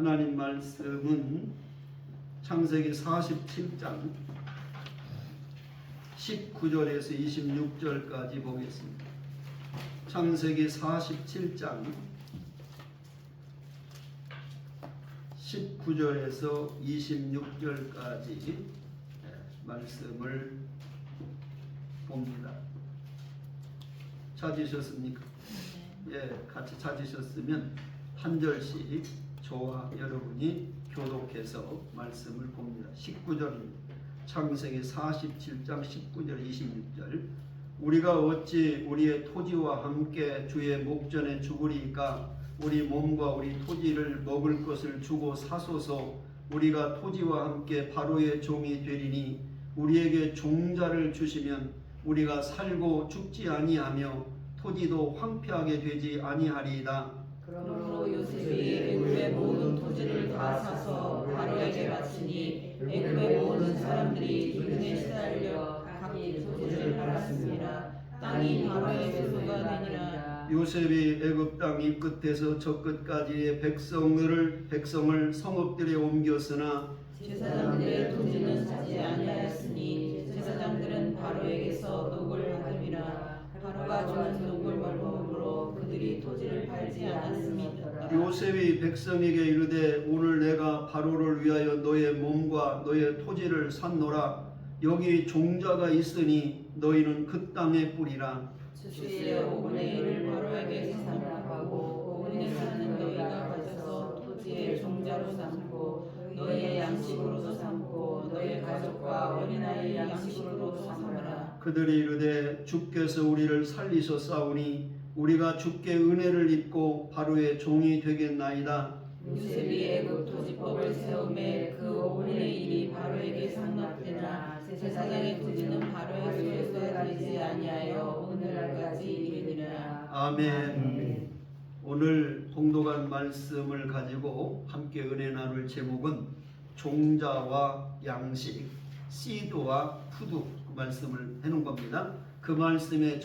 하나님 말씀은 창세기 47장 19절에서 26절까지 보겠습니다. 창세기 47장 19절에서 26절까지 말씀을 봅니다. 찾으셨습니까? 같이 찾으셨으면 한 절씩 저와 여러분이 교독해서 말씀을 봅니다. 19절입니다. 창세기 47장 19절 26절. 우리가 어찌 우리의 토지와 함께 주의 목전에 죽으리까? 우리 몸과 우리 토지를 먹을 것을 주고 사소서. 우리가 토지와 함께 바로의 종이 되리니 우리에게 종자를 주시면 우리가 살고 죽지 아니하며 토지도 황폐하게 되지 아니하리이다. 그러므로 요셉이 애굽의 모든 토지를 다 사서 바로에게 바치니 애굽의 모든 사람들이 기근에 시달려 각기 토지를 팔았습니다. 땅이 바로의 소유가 되니라. 요셉이 애굽 땅 이 끝에서 저 끝까지의 백성을 성읍들에 옮겼으나 제사장들의 토지는 사지 아니하였으니 제사장들은 바로에게서 녹을 받음이라. 바로가 주는 녹을 먹음으로 그들이 토지를 팔지 않았습니다. 요셉이 백성에게 이르되 오늘 내가 바로를 위하여 너의 몸과 너의 토지를 샀노라. 여기 종자가 있으니 너희는 그 땅에 뿌리라. 주의 5분의 1을 바로에게 상납하고 5분의 4는 너희가 가져서 토지의 종자로 삼고 너희의 양식으로도 삼고 너희 가족과 어린아이 양식으로도 삼으라. 그들이 이르되 주께서 우리를 살리셨사오니 우리가 주께 은혜를 입고 바로의 종이 되겠나이다. 요셉이 애굽 토지법을 세우매 그 5분의 1이 바로에게 상납되나 제사장의 토지는 바로의 소유가 되지 아니하여 오늘날까지 이르니라. 아멘. 오늘 봉독한 말씀을 가지고 함께 은혜 나눌 제목은 종자와 양식, 씨드와 푸드 말씀을 해놓은 겁니다. 그 말씀의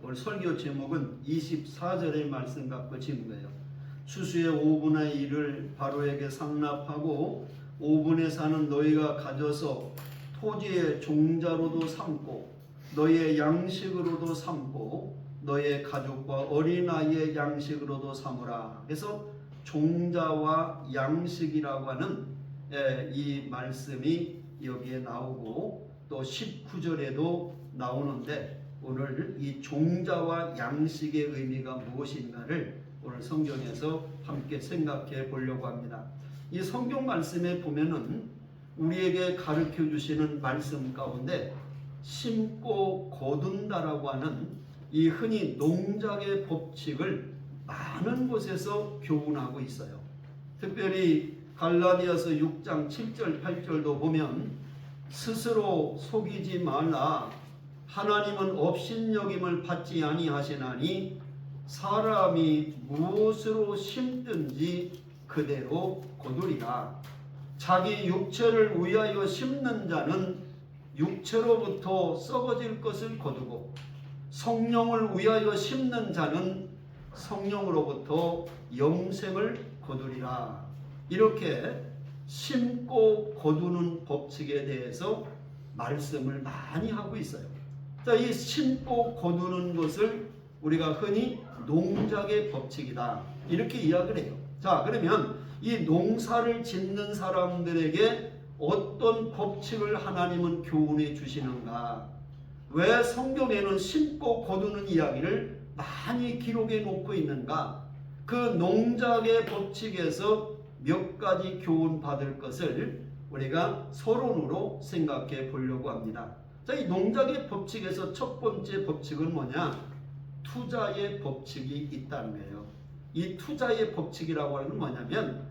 오늘 설교 제목은 24절의 말씀 갖고 지은 거예요. 추수의 5분의 1을 바로에게 상납하고 5분의 4는 너희가 가져서 토지의 종자로도 삼고 너희의 양식으로도 삼고 너희의 가족과 어린아이의 양식으로도 삼으라. 그래서 종자와 양식이라고 하는 이 말씀이 여기에 나오고 또 19절에도 나오는데 오늘 이 종자와 양식의 의미가 무엇인가를 오늘 성경에서 함께 생각해 보려고 합니다. 이 성경 말씀에 보면은 우리에게 가르쳐 주시는 말씀 가운데 심고 거둔다라고 하는 이 흔히 농작의 법칙을 많은 곳에서 교훈하고 있어요. 특별히 갈라디아서 6장 7절 8절도 보면 스스로 속이지 말라. 하나님은 업신여김을 받지 아니하시나니 사람이 무엇으로 심든지 그대로 거두리라. 자기 육체를 위하여 심는 자는 육체로부터 썩어질 것을 거두고 성령을 위하여 심는 자는 성령으로부터 영생을 거두리라. 이렇게 심고 거두는 법칙에 대해서 말씀을 많이 하고 있어요. 자, 이 심고 거두는 것을 우리가 흔히 농작의 법칙이다 이렇게 이야기를 해요. 자, 그러면 이 농사를 짓는 사람들에게 어떤 법칙을 하나님은 교훈해 주시는가? 왜 성경에는 심고 거두는 이야기를 많이 기록해 놓고 있는가? 그 농작의 법칙에서 몇 가지 교훈 받을 것을 우리가 서론으로 생각해 보려고 합니다. 자, 이 농작의 법칙에서 첫 번째 법칙은 뭐냐? 투자의 법칙이 있다는 거예요. 이 투자의 법칙이라고 하는 건 뭐냐면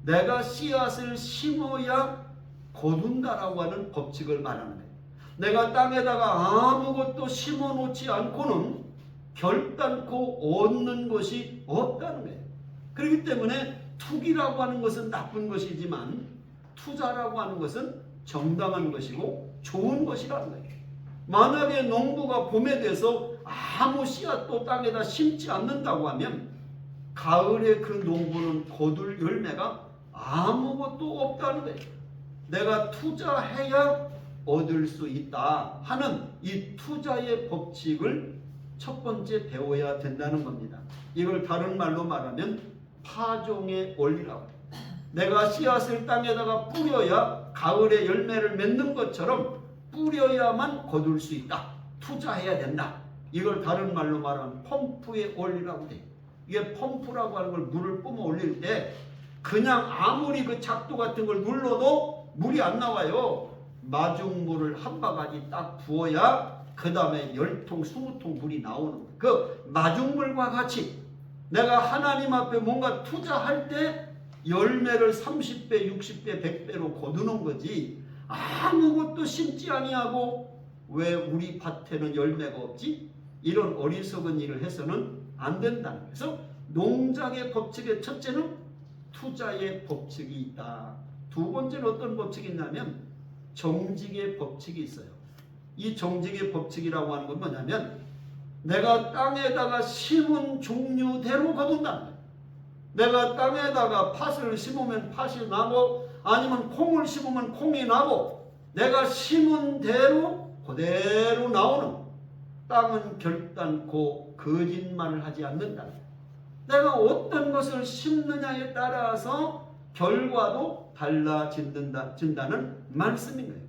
내가 씨앗을 심어야 거둔다라고 하는 법칙을 말하는 거예요. 내가 땅에다가 아무것도 심어 놓지 않고는 결단코 얻는 것이 없다는 거예요. 그렇기 때문에 투기라고 하는 것은 나쁜 것이지만 투자라고 하는 것은 정당한 것이고 좋은 것이라는 거예요. 만약에 농부가 봄에 돼서 아무 씨앗도 땅에다 심지 않는다고 하면 가을에 그 농부는 거둘 열매가 아무것도 없다는 거예요. 내가 투자해야 얻을 수 있다 하는 이 투자의 법칙을 첫 번째 배워야 된다는 겁니다. 이걸 다른 말로 말하면 파종의 원리라고 해요. 내가 씨앗을 땅에다가 뿌려야 가을에 열매를 맺는 것처럼 뿌려야만 거둘 수 있다. 투자해야 된다. 이걸 다른 말로 말하면 펌프의 원리라고 돼요. 이게 펌프라고 하는 걸 물을 뿜어 올릴 때 그냥 아무리 그 작두 같은 걸 눌러도 물이 안 나와요. 마중물을 한 바가지 딱 부어야 그 다음에 10통, 20통 물이 나오는 거예요. 그 마중물과 같이 내가 하나님 앞에 뭔가 투자할 때 열매를 30배, 60배, 100배로 거두는 거지 아무것도 심지 아니하고 왜 우리 밭에는 열매가 없지? 이런 어리석은 일을 해서는 안 된다는 거예요. 그래서 농작의 법칙의 첫째는 투자의 법칙이 있다. 두 번째는 어떤 법칙이 있냐면 정직의 법칙이 있어요. 이 정직의 법칙이라고 하는 건 뭐냐면 내가 땅에다가 심은 종류대로 거둔다는 거예요. 내가 땅에다가 팥을 심으면 팥이 나고 아니면 콩을 심으면 콩이 나고 내가 심은 대로 그대로 나오는 거예요. 땅은 결단코 거짓말을 하지 않는다는 거예요. 내가 어떤 것을 심느냐에 따라서 결과도 달라진다는 말씀인 거예요.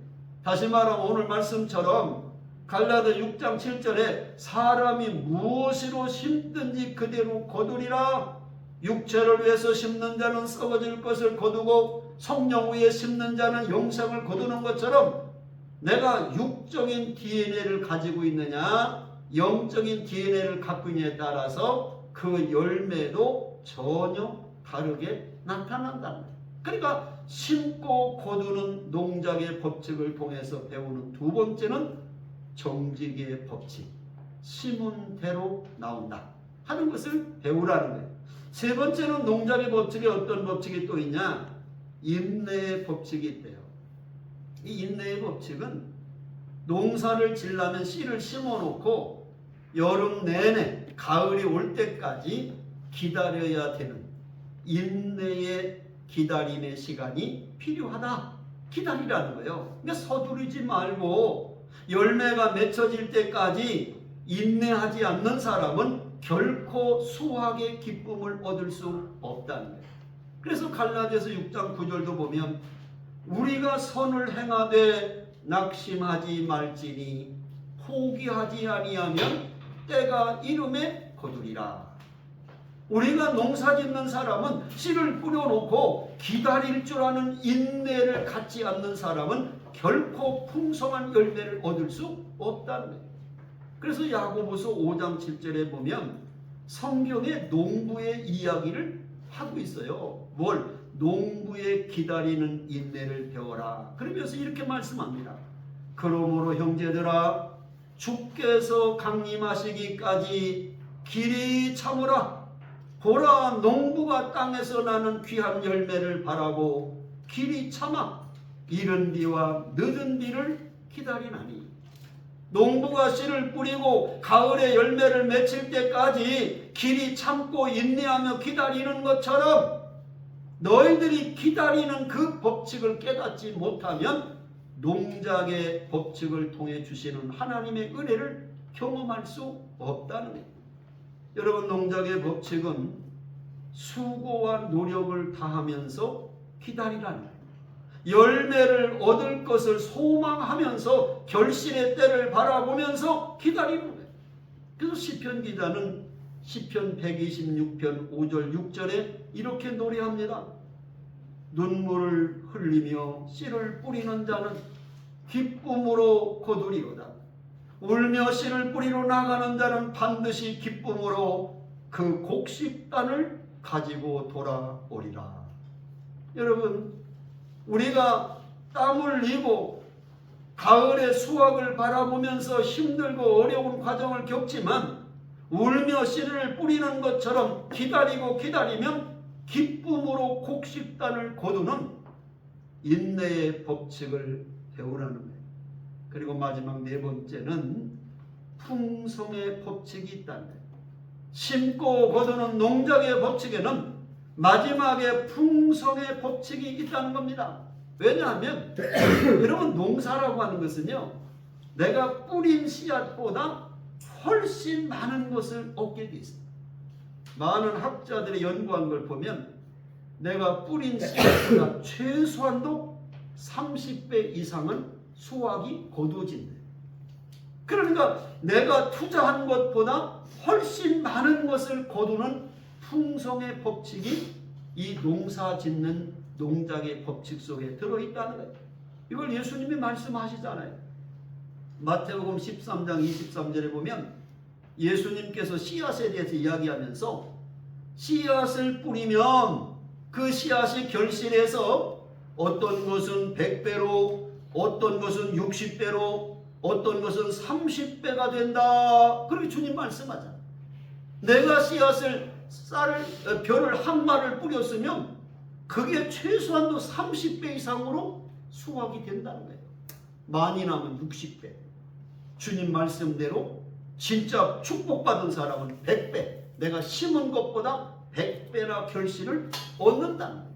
다시 말하면 오늘 말씀처럼 갈라디아 6장 7절에 사람이 무엇으로 심든지 그대로 거두리라. 육체를 위해서 심는 자는 썩어질 것을 거두고 성령 위에 심는 자는 영생을 거두는 것처럼 내가 육적인 DNA를 가지고 있느냐 영적인 DNA를 갖고 있느냐에 따라서 그 열매도 전혀 다르게 나타난다는 거예요. 그러니까 심고 거두는 농작의 법칙을 통해서 배우는 두 번째는 정직의 법칙, 심은 대로 나온다 하는 것을 배우라는 거예요. 세 번째는 농작의 법칙에 어떤 법칙이 또 있냐? 인내의 법칙이 있대요. 이 인내의 법칙은 농사를 지려면 씨를 심어놓고 여름 내내 가을이 올 때까지 기다려야 되는 인내의 기다림의 시간이 필요하다. 기다리라는 거예요. 그러니까 서두르지 말고 열매가 맺혀질 때까지 인내하지 않는 사람은 결코 수확의 기쁨을 얻을 수 없다는 거예요. 그래서 갈라디아서 6장 9절도 보면 우리가 선을 행하되 낙심하지 말지니 포기하지 아니하면 때가 이름에 거두리라. 우리가 농사 짓는 사람은 씨를 뿌려놓고 기다릴 줄 아는 인내를 갖지 않는 사람은 결코 풍성한 열매를 얻을 수 없다는 거예요. 그래서 야고보서 5장 7절에 보면 성경에 농부의 이야기를 하고 있어요. 뭘? 농부의 기다리는 인내를 배워라. 그러면서 이렇게 말씀합니다. 그러므로 형제들아 주께서 강림하시기까지 길이 참으라. 보라 농부가 땅에서 나는 귀한 열매를 바라고 길이 참아 이른 비와 늦은 비를 기다리나니 농부가 씨를 뿌리고 가을에 열매를 맺힐 때까지 길이 참고 인내하며 기다리는 것처럼 너희들이 기다리는 그 법칙을 깨닫지 못하면 농작의 법칙을 통해 주시는 하나님의 은혜를 경험할 수 없다는 거예요. 여러분 농작의 법칙은 수고와 노력을 다하면서 기다리라는 거예요. 열매를 얻을 것을 소망하면서 결실의 때를 바라보면서 기다리는 거예요. 그래서 시편 기자는 시편 126편 5절 6절에 이렇게 노래합니다. 눈물을 흘리며 씨를 뿌리는 자는 기쁨으로 거두리로다. 울며 씨를 뿌리러 나가는 자는 반드시 기쁨으로 그 곡식단을 가지고 돌아오리라. 여러분 우리가 땀 흘리고 가을의 수확을 바라보면서 힘들고 어려운 과정을 겪지만 울며 씨를 뿌리는 것처럼 기다리면 기쁨으로 곡식단을 거두는 인내의 법칙을 배우라는 거예요. 그리고 마지막 네 번째는 풍성의 법칙이 있다는 거예요. 심고 거두는 농작의 법칙에는 마지막에 풍성의 법칙이 있다는 겁니다. 왜냐하면 여러분 농사라고 하는 것은요, 내가 뿌린 씨앗보다 훨씬 많은 것을 얻게 돼 있어요. 많은 학자들이 연구한 걸 보면 내가 뿌린 씨앗보다 최소한도 30배 이상은 수확이 거두어진대. 그러니까 내가 투자한 것보다 훨씬 많은 것을 거두는 풍성의 법칙이 이 농사 짓는 농작의 법칙 속에 들어있다는 거예요. 이걸 예수님이 말씀하시잖아요. 마태복음 13장 23절에 보면 예수님께서 씨앗에 대해서 이야기하면서 씨앗을 뿌리면 그 씨앗이 결실해서 어떤 것은 100배로, 어떤 것은 60배로, 어떤 것은 30배가 된다. 그렇게 주님 말씀하잖아요. 내가 씨앗을 벼를 한 마를 뿌렸으면 그게 최소한도 30배 이상으로 수확이 된다는 거예요. 많이 나면 60배. 주님 말씀대로 진짜 축복받은 사람은 100배. 내가 심은 것보다 100배나 결실을 얻는다는 거예요.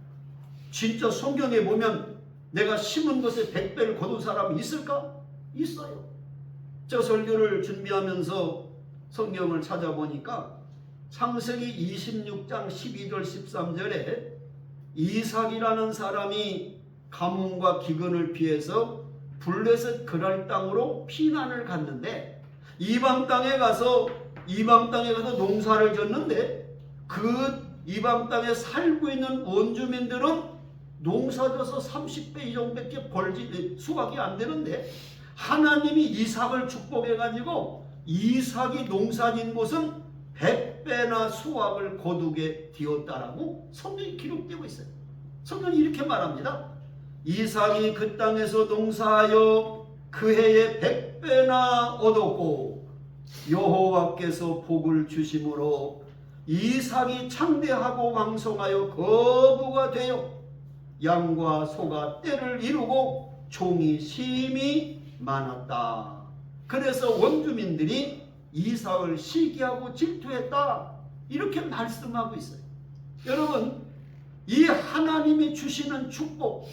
진짜 성경에 보면 내가 심은 것에 100배를 거둔 사람이 있을까? 있어요. 저 설교를 준비하면서 성경을 찾아보니까 창세기 26장 12절 13절에 이삭이라는 사람이 가뭄과 기근을 피해서 블레셋 그랄 땅으로 피난을 갔는데 이방 땅에 가서 농사를 졌는데 그 이방 땅에 살고 있는 원주민들은 농사져서 30배 이정도밖에 수확이 안 되는데 하나님이 이삭을 축복해가지고 이삭이 농사진 곳은 100배나 수확을 거두게 되었다라고 성경이 기록되고 있어요. 성경이 이렇게 말합니다. 이삭이 그 땅에서 농사하여 그 해에 100배나 얻었고 여호와께서 복을 주심으로 이삭이 창대하고 왕성하여 거부가 되어 양과 소가 떼를 이루고 종이 심히 많았다. 그래서 원주민들이 이삭을 시기하고 질투했다. 이렇게 말씀하고 있어요. 여러분, 이 하나님이 주시는 축복,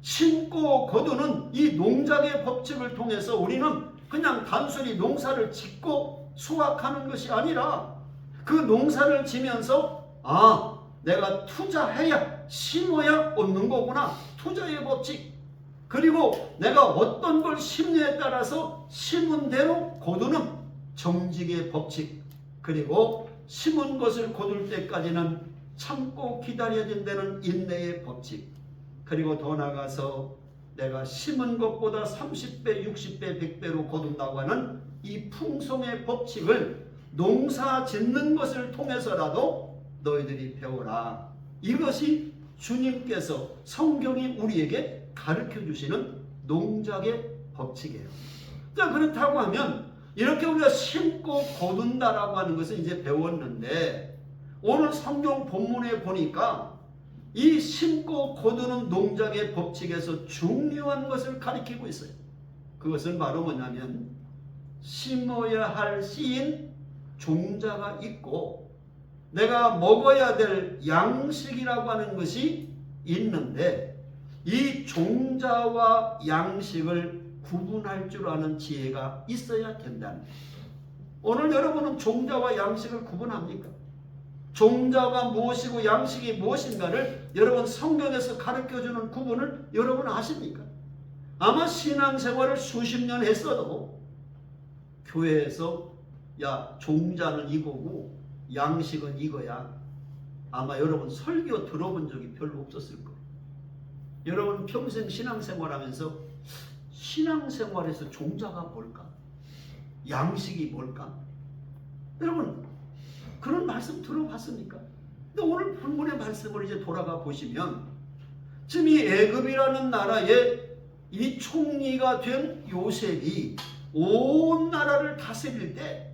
심고 거두는 이 농작의 법칙을 통해서 우리는 그냥 단순히 농사를 짓고 수확하는 것이 아니라 그 농사를 지면서 내가 투자해야 심어야 얻는 거구나. 투자의 법칙. 그리고 내가 어떤 걸 심느냐에 따라서 심은 대로 거두는 정직의 법칙. 그리고 심은 것을 거둘 때까지는 참고 기다려야 된다는 인내의 법칙. 그리고 더 나아가서 내가 심은 것보다 30배, 60배, 100배로 거둔다고 하는 이 풍성의 법칙을 농사 짓는 것을 통해서라도 너희들이 배워라. 이것이 주님께서 성경이 우리에게 가르쳐 주시는 농작의 법칙이에요. 자, 그렇다고 하면 이렇게 우리가 심고 거둔다라고 하는 것을 이제 배웠는데 오늘 성경 본문에 보니까 이 심고 거두는 농작의 법칙에서 중요한 것을 가리키고 있어요. 그것은 바로 뭐냐면 심어야 할 씨인 종자가 있고 내가 먹어야 될 양식이라고 하는 것이 있는데 이 종자와 양식을 구분할 줄 아는 지혜가 있어야 된다는 거예요. 오늘 여러분은 종자와 양식을 구분합니까? 종자가 무엇이고 양식이 무엇인가를 여러분 성경에서 가르쳐주는 구분을 여러분 아십니까? 아마 신앙생활을 수십 년 했어도 교회에서 종자는 이거고 양식은 이거야. 아마 여러분 설교 들어본 적이 별로 없었을 거예요. 여러분 평생 신앙생활하면서 신앙생활에서 종자가 뭘까? 양식이 뭘까? 여러분 그런 말씀 들어봤습니까? 근데 오늘 본문의 말씀을 이제 돌아가 보시면 지금 이 애굽이라는 나라의 이 총리가 된 요셉이 온 나라를 다스릴 때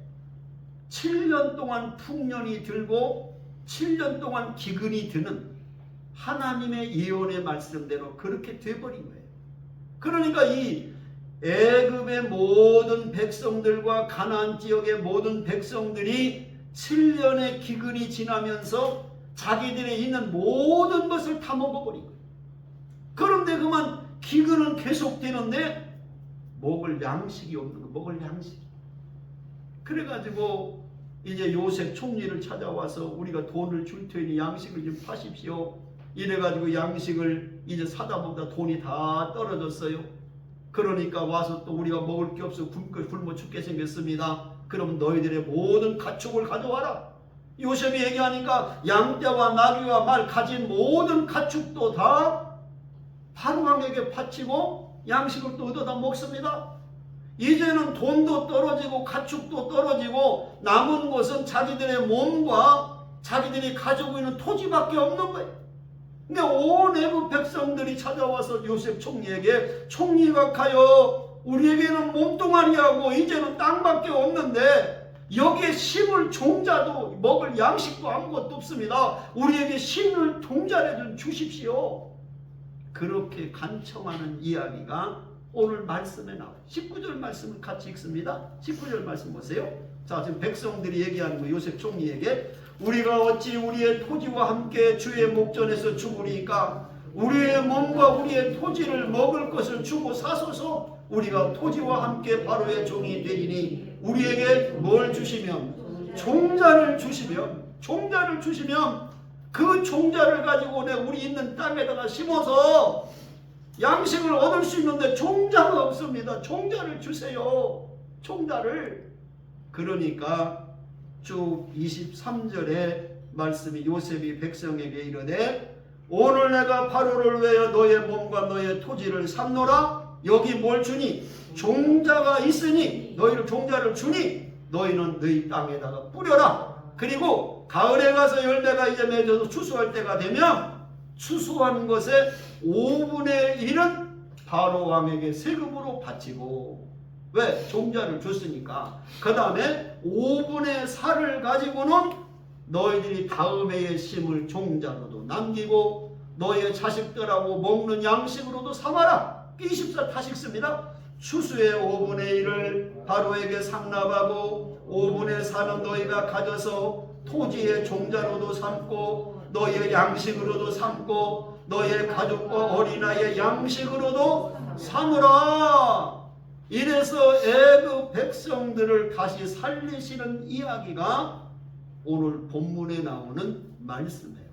7년 동안 풍년이 들고 7년 동안 기근이 드는 하나님의 예언의 말씀대로 그렇게 돼버린 거예요. 그러니까 이 애굽의 모든 백성들과 가나안 지역의 모든 백성들이 7년의 기근이 지나면서 자기들이 있는 모든 것을 다 먹어버린 거예요. 그런데 그만 기근은 계속되는데 먹을 양식이 없는 거예요. 먹을 양식이. 그래가지고 이제 요셉 총리를 찾아와서 우리가 돈을 줄 테니 양식을 좀 파십시오. 이래가지고 양식을 이제 사다 보다 돈이 다 떨어졌어요. 그러니까 와서 또 우리가 먹을 게 없어 굶어 죽게 생겼습니다. 그럼 너희들의 모든 가축을 가져와라. 요셉이 얘기하니까 양떼와 나귀와 말 가진 모든 가축도 다 바로 왕에게 바치고 양식을 또 얻어다 먹습니다. 이제는 돈도 떨어지고 가축도 떨어지고 남은 것은 자기들의 몸과 자기들이 가지고 있는 토지밖에 없는 거예요. 근데 온 애국 백성들이 찾아와서 요셉 총리에게 총리가 가요, 우리에게는 몸뚱아리하고 이제는 땅밖에 없는데 여기에 심을 종자도 먹을 양식도 아무것도 없습니다. 우리에게 심을 종자를 좀 주십시오. 그렇게 간청하는 이야기가 오늘 말씀에 나와요. 19절 말씀을 같이 읽습니다. 19절 말씀 보세요. 자, 지금 백성들이 얘기하는 거, 요셉 총리에게 우리가 어찌 우리의 토지와 함께 주의 목전에서 죽으리까? 우리의 몸과 우리의 토지를 먹을 것을 주고 사소서. 우리가 토지와 함께 바로의 종이 되리니 우리에게 뭘 주시면? 종자를 주시면 그 종자를 가지고 우리 있는 땅에다가 심어서 양식을 얻을 수 있는데 종자가 없습니다. 종자를 주세요. 종자를. 그러니까 쭉 23절의 말씀이 요셉이 백성에게 이르되 오늘 내가 바로를 외워 너의 몸과 너의 토지를 삼노라. 여기 뭘 주니? 종자가 있으니 너희를 종자를 주니 너희는 너희 땅에다가 뿌려라. 그리고 가을에 가서 열매가 이제 맺어서 추수할 때가 되면 추수한 것의 5분의 1은 바로 왕에게 세금으로 바치고, 왜? 종자를 줬으니까. 그 다음에 5분의 4를 가지고는 너희들이 다음 해에 심을 종자로도 남기고 너희의 자식들하고 먹는 양식으로도 삼아라. 24 다시 읽습니다. 추수의 5분의 1을 바로에게 상납하고 5분의 4는 너희가 가져서 토지의 종자로도 삼고 너희의 양식으로도 삼고 너희의 가족과 어린아이의 양식으로도 삼으라. 이래서 애굽 백성들을 다시 살리시는 이야기가 오늘 본문에 나오는 말씀이에요.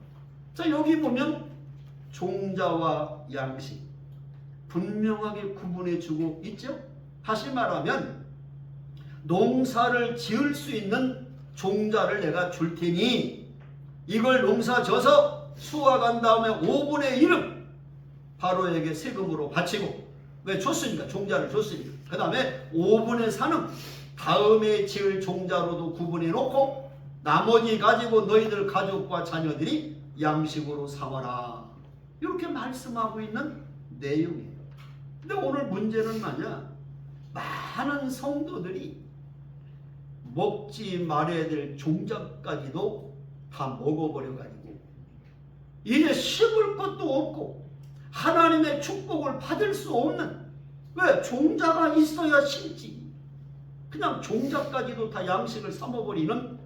자, 여기 보면 종자와 양식 분명하게 구분해주고 있죠. 다시 말하면 농사를 지을 수 있는 종자를 내가 줄 테니 이걸 농사 져서 수확한 다음에 5분의 1은 바로에게 세금으로 바치고, 왜? 줬으니까. 종자를 줬으니까. 그 다음에 5분의 4는 다음에 지을 종자로도 구분해 놓고 나머지 가지고 너희들 가족과 자녀들이 양식으로 삼아라. 이렇게 말씀하고 있는 내용이에요. 근데 오늘 문제는 뭐냐? 많은 성도들이 먹지 말아야 될 종자까지도 다 먹어버려가지고 이제 심을 것도 없고 하나님의 축복을 받을 수 없는, 왜? 종자가 있어야 심지. 그냥 종자까지도 다 양식을 삼아버리는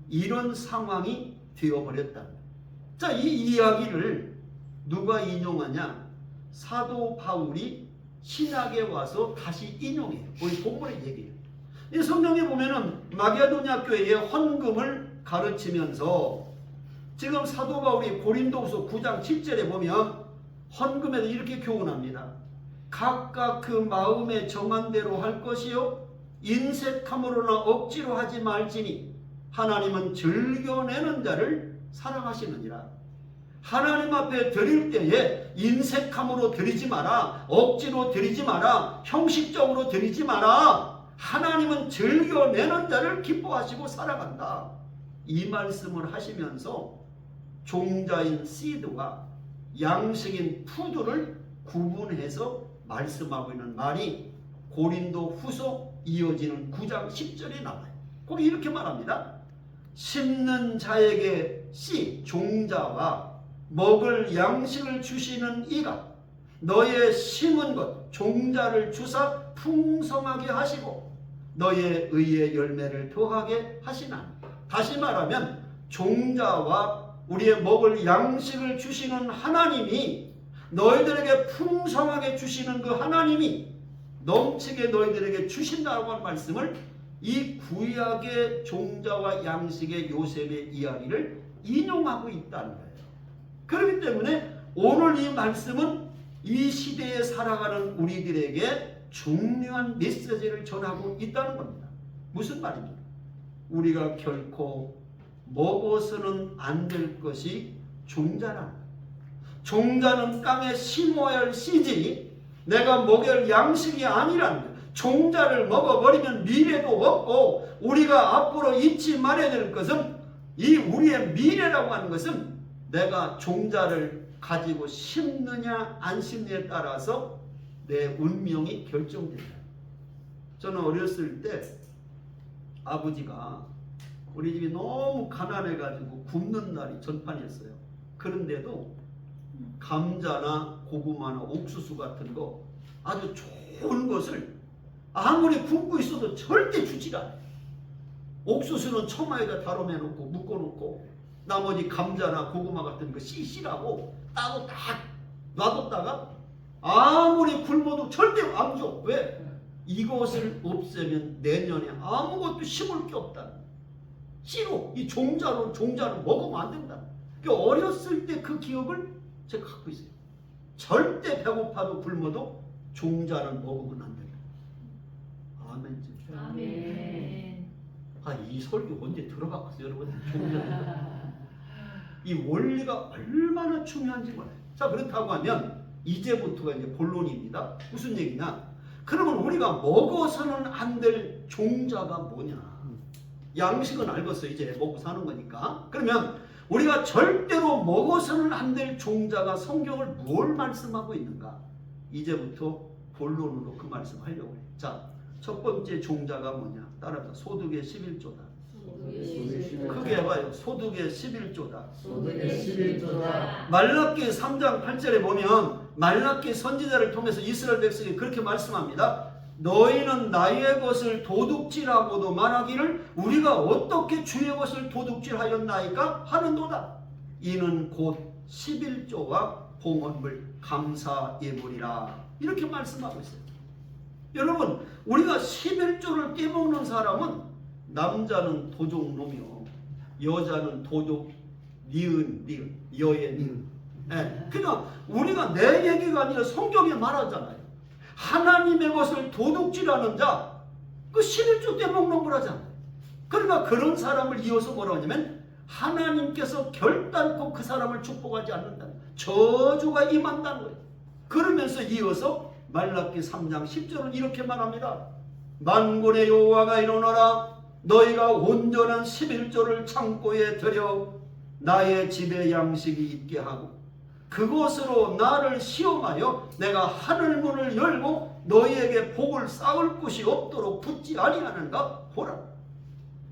이런 상황이 되어버렸다. 자, 이 이야기를 누가 인용하냐? 사도 바울이 신학에 와서 다시 인용해요. 우리 본문의 얘기예요. 이 성경에 보면은 마게도냐 교회의 헌금을 가르치면서 지금 사도 바울이 고린도후서 9장 7절에 보면 헌금에도 이렇게 교훈합니다. 각각 그 마음에 정한 대로 할 것이요 인색함으로나 억지로 하지 말지니 하나님은 즐겨내는 자를 사랑하시느니라. 하나님 앞에 드릴 때에 인색함으로 드리지 마라. 억지로 드리지 마라. 형식적으로 드리지 마라. 하나님은 즐겨내는 자를 기뻐하시고 사랑한다. 이 말씀을 하시면서 종자인 씨드와 양식인 푸드를 구분해서 말씀하고 있는 말이 고린도 후서 이어지는 9장 10절에 나와요. 거기 이렇게 말합니다. 심는 자에게 씨, 종자와 먹을 양식을 주시는 이가 너의 심은 것, 종자를 주사 풍성하게 하시고 너의 의의 열매를 더하게 하시나니. 다시 말하면 종자와 우리의 먹을 양식을 주시는 하나님이, 너희들에게 풍성하게 주시는 그 하나님이 넘치게 너희들에게 주신다고 하는 말씀을 이 구약의 종자와 양식의 요셉의 이야기를 인용하고 있다는 거예요. 그렇기 때문에 오늘 이 말씀은 이 시대에 살아가는 우리들에게 중요한 메시지를 전하고 있다는 겁니다. 무슨 말입니까? 우리가 결코 먹어서는 안 될 것이 종자라는 거예요. 종자는 땅에 심어야 할 씨지 내가 먹여야 할 양식이 아니라는 거예요. 종자를 먹어버리면 미래도 없고 우리가 앞으로 잊지 말아야 될 것은 이 우리의 미래라고 하는 것은 내가 종자를 가지고 심느냐 안 심느냐에 따라서 내 운명이 결정된다. 저는 어렸을 때 아버지가 우리 집이 너무 가난해가지고 굶는 날이 전판이었어요. 그런데도 감자나 고구마나 옥수수 같은 거 아주 좋은 것을 아무리 굶고 있어도 절대 주질 않아요. 옥수수는 처마에다 다뤄매놓고 묶어놓고 나머지 감자나 고구마 같은 거 씨씨라고 따고 딱 놔뒀다가 아무리 굶어도 절대 안 줘. 왜? 이것을 없애면 내년에 아무것도 심을 게 없다. 씨로 이 종자는 먹으면 안 된다. 그러니까 어렸을 때 그 기억을 제가 갖고 있어요. 절대 배고파도 굶어도 종자는 먹으면 안 된다. 아멘. 아멘. 이 설교 언제 들어봤어요, 여러분? 이 원리가 얼마나 중요한지 몰라요. 자, 그렇다고 하면 이제부터가 이제 본론입니다. 무슨 얘기냐? 그러면 우리가 먹어서는 안 될 종자가 뭐냐? 양식은 알겠어요. 이제 먹고 사는 거니까. 그러면 우리가 절대로 먹어서는 안 될 종자가 성경을 뭘 말씀하고 있는가? 이제부터 본론으로 그 말씀하려고 해요. 자, 첫 번째 종자가 뭐냐? 따라합니다. 소득의 11조다. 크게 해봐요. 소득의 11조다. 소득의 11조다. 말라기 3장 8절에 보면 말라기 선지자를 통해서 이스라엘 백성이 그렇게 말씀합니다. 너희는 나의 것을 도둑질하고도 말하기를 우리가 어떻게 주의 것을 도둑질하였나이까 하는도다. 이는 곧 11조와 봉헌물 감사예물이라. 이렇게 말씀하고 있어요. 여러분, 우리가 11조를 떼먹는 사람은 남자는 도둑놈이요, 여자는 도둑 니은 여의 니은. 그러니까 우리가 내 얘기가 아니라 성경에 말하잖아요. 하나님의 것을 도둑질하는 자, 그 11조 떼먹는 거라잖아요. 그러니까 그런 사람을 이어서 뭐라고 하냐면 하나님께서 결단코 그 사람을 축복하지 않는다. 저주가 임한다는 거예요. 그러면서 이어서 말라기 3장 10절은 이렇게 말합니다. 만군의 여호와가 이르노라. 너희가 온전한 11조를 창고에 들여 나의 집에 양식이 있게 하고 그것으로 나를 시험하여 내가 하늘 문을 열고 너희에게 복을 쌓을 곳이 없도록 붙지 아니하는가 보라.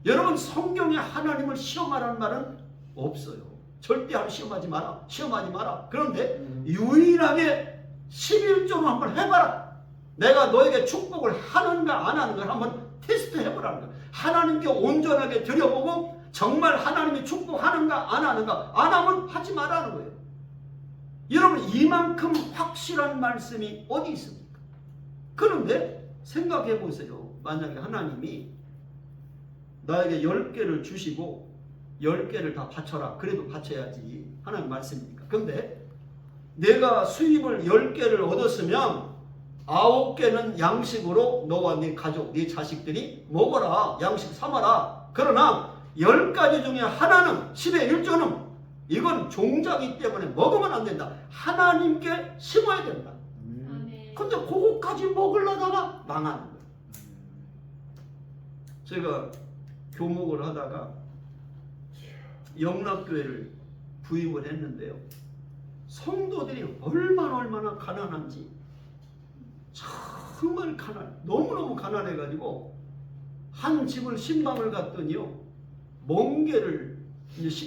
여러분, 성경에 하나님을 시험하라는 말은 없어요. 절대 시험하지 마라. 그런데 유일하게 11조로 한번 해봐라. 내가 너에게 축복을 하는가 안 하는가 한번 테스트 해보라는 거야. 하나님께 온전하게 드려보고 정말 하나님이 축복하는가 안 하는가, 안 하면 하지 말라는 거예요. 여러분, 이만큼 확실한 말씀이 어디 있습니까? 그런데 생각해 보세요. 만약에 하나님이 나에게 10개를 주시고 10개를 다 바쳐라. 그래도 바쳐야지 하나님 말씀입니까? 그런데 내가 수입을 10개를 얻었으면 9개는 양식으로 너와 네 가족, 네 자식들이 먹어라. 양식 삼아라. 그러나 10가지 중에 하나는 10의 1조는 이건 종자이기 때문에 먹으면 안 된다. 하나님께 심어야 된다. 근데 그거까지 먹으려다가 망하는 거예요. 제가 교목을 하다가 영락교회를 부임을 했는데요. 성도들이 얼마나 가난한지 정말 너무너무 가난해가지고 한 집을 신방을 갔더니요, 멍게를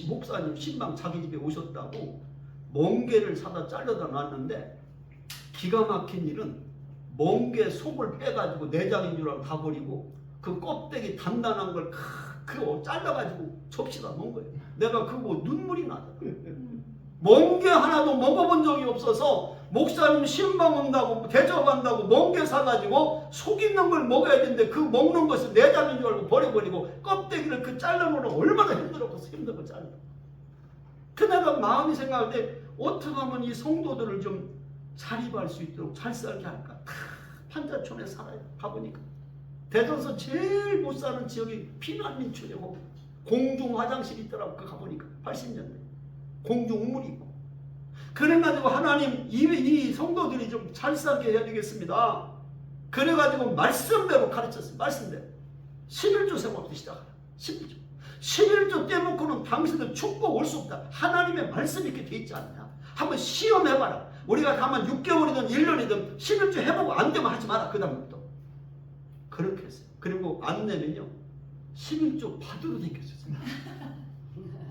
목사님 신방 자기 집에 오셨다고 멍게를 사다 잘라다 놨는데 기가 막힌 일은 멍게 속을 빼가지고 내장인 줄 알고 다 버리고 그 껍데기 단단한 걸 그거 잘라가지고 접시다 놓은 거예요. 내가 그거 눈물이 나더라고요. 멍게 하나도 먹어본 적이 없어서 목사님 신방 온다고 대접한다고 멍게 사가지고 속 있는 걸 먹어야 되는데 그 먹는 것을 내장인 줄 알고 버려버리고 껍데기를 그 잘라놓으면 얼마나 힘들었겠어. 힘든 거 잘라. 그 내가 마음이 생각할 때 어떻게 하면 이 성도들을 좀 자립할 수 있도록 잘 살게 할까. 다 판자촌에 살아요. 가보니까 대전서 제일 못 사는 지역이 피난민촌이고 공중 화장실이 있더라고. 그 가보니까 80년대 공중 우물이 있고. 그래가지고 하나님 이 성도들이 좀 잘 살게 해야 되겠습니다. 그래가지고 말씀대로 가르쳤어요. 말씀대로 11조 생활부터 시작하라. 11조 떼놓고는 당신들 축복 올 수 없다. 하나님의 말씀이 이렇게 돼 있지 않냐. 한번 시험해봐라. 우리가 다만 6개월이든 1년이든 11조 해보고 안 되면 하지 마라. 그 다음부터 그렇게 했어요. 그리고 안 내면요 11조 받으러 다녔어요.